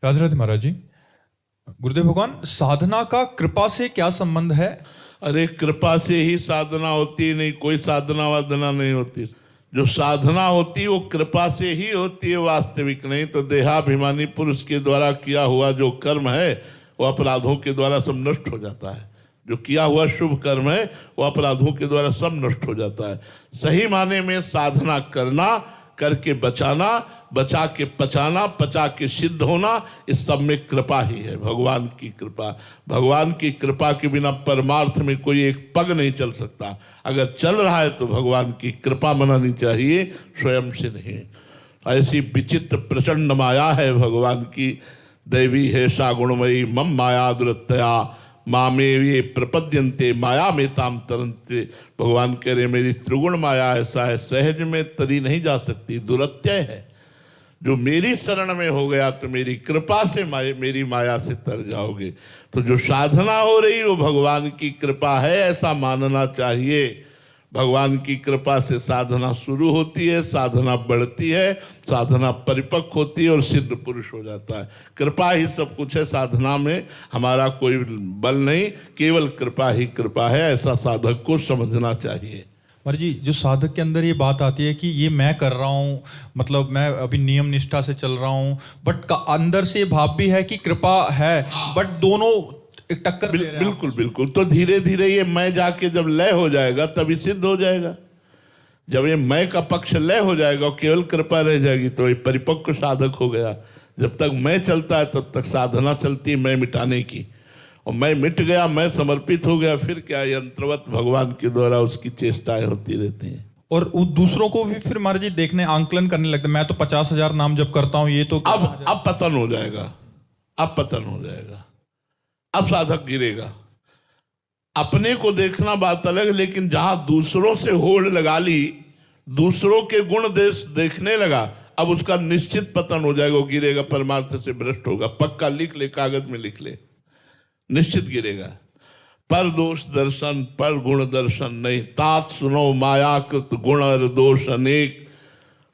राधे राधे महाराज जी। गुरुदेव भगवान, साधना का कृपा से क्या संबंध है? अरे कृपा से ही साधना होती, नहीं कोई साधना वाधना नहीं होती। जो साधना होती वो कृपा से ही होती है, वास्तविक नहीं तो देहाभिमानी पुरुष के द्वारा किया हुआ जो कर्म है वो अपराधों के द्वारा सब नष्ट हो जाता है। जो किया हुआ शुभ कर्म है वो अपराधों के द्वारा सब नष्ट हो जाता है। सही माने में साधना करना, करके बचाना, बचा के पचाना, पचा के सिद्ध होना, इस सब में कृपा ही है, भगवान की कृपा। भगवान की कृपा के बिना परमार्थ में कोई एक पग नहीं चल सकता। अगर चल रहा है तो भगवान की कृपा मनानी चाहिए, स्वयं से नहीं। ऐसी विचित्र प्रचंड माया है भगवान की, दैवी है सा गुणमयी मम माया दुरतया मामे ये प्रपद्यंते माया में ताम तरंते। भगवान कह रहे मेरी त्रिगुण माया ऐसा है, सहज में तरी नहीं जा सकती, दुरत्यय है। जो मेरी शरण में हो गया तो मेरी कृपा से मेरी माया से तर जाओगे। तो जो साधना हो रही वो भगवान की कृपा है, ऐसा मानना चाहिए। भगवान की कृपा से साधना शुरू होती है, साधना बढ़ती है, साधना परिपक्व होती है और सिद्ध पुरुष हो जाता है। कृपा ही सब कुछ है, साधना में हमारा कोई बल नहीं, केवल कृपा ही कृपा है, ऐसा साधक को समझना चाहिए। महाराज जी, जो साधक के अंदर ये बात आती है कि ये मैं कर रहा हूँ, मतलब मैं अभी नियम निष्ठा से चल रहा हूँ, बट अंदर से भाव भी है कि कृपा है, बट दोनों एक टक्कर दे रहे हैं। बिल्कुल बिल्कुल। तो धीरे धीरे ये मैं जाके जब लय हो जाएगा तभी सिद्ध हो जाएगा। जब ये मैं का पक्ष लय हो जाएगा और केवल कृपा रह जाएगी तो ये परिपक्व साधक हो गया। जब तक मैं चलता है तब तक साधना चलती है मैं मिटाने की, और मैं मिट गया, मैं समर्पित हो गया, फिर क्या यंत्रवत भगवान के द्वारा उसकी चेष्टाएं होती रहती हैं। और दूसरों को भी फिर महाराज जी देखने, आंकलन करने लगते, मैं तो 50,000 नाम जब करता हूँ, ये तो अब पतन हो जाएगा, अब पतन हो जाएगा, अब साधक गिरेगा। अपने को देखना बात अलग, लेकिन जहां दूसरों से होड़ लगा ली, दूसरों के गुण देखने लगा, अब उसका निश्चित पतन हो जाएगा, वो गिरेगा, परमार्थ से भ्रष्ट होगा। पक्का लिख ले, कागज में लिख ले, निश्चित गिरेगा। पर दोष दर्शन पर गुण दर्शन नहीं, तात सुनो मायाकृत गुण और दोष अनेक।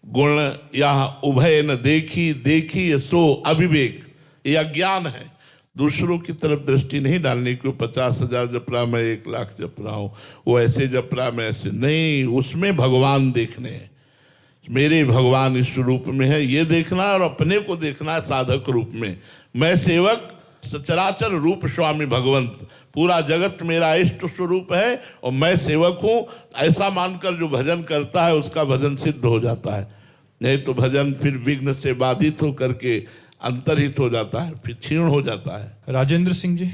गुण यह उभय न देखी, देखी सो अविवेक। यह अज्ञान है, दूसरों की तरफ दृष्टि नहीं डालने की। 50,000 जप रहा, मैं 1,00,000 जप रहा हूँ, वो ऐसे जप रहा, मैं ऐसे नहीं। उसमें भगवान देखने हैं, मेरे भगवान इस रूप में है, ये देखना है, और अपने को देखना है साधक रूप में। मैं सेवक, सचराचर रूप स्वामी भगवंत, पूरा जगत मेरा इष्ट स्वरूप है और मैं सेवक हूँ, ऐसा मानकर जो भजन करता है उसका भजन सिद्ध हो जाता है। नहीं तो भजन फिर विघ्न से बाधित होकर के अंतरहित हो जाता है, फिर क्षीण हो जाता है। राजेंद्र सिंह जी।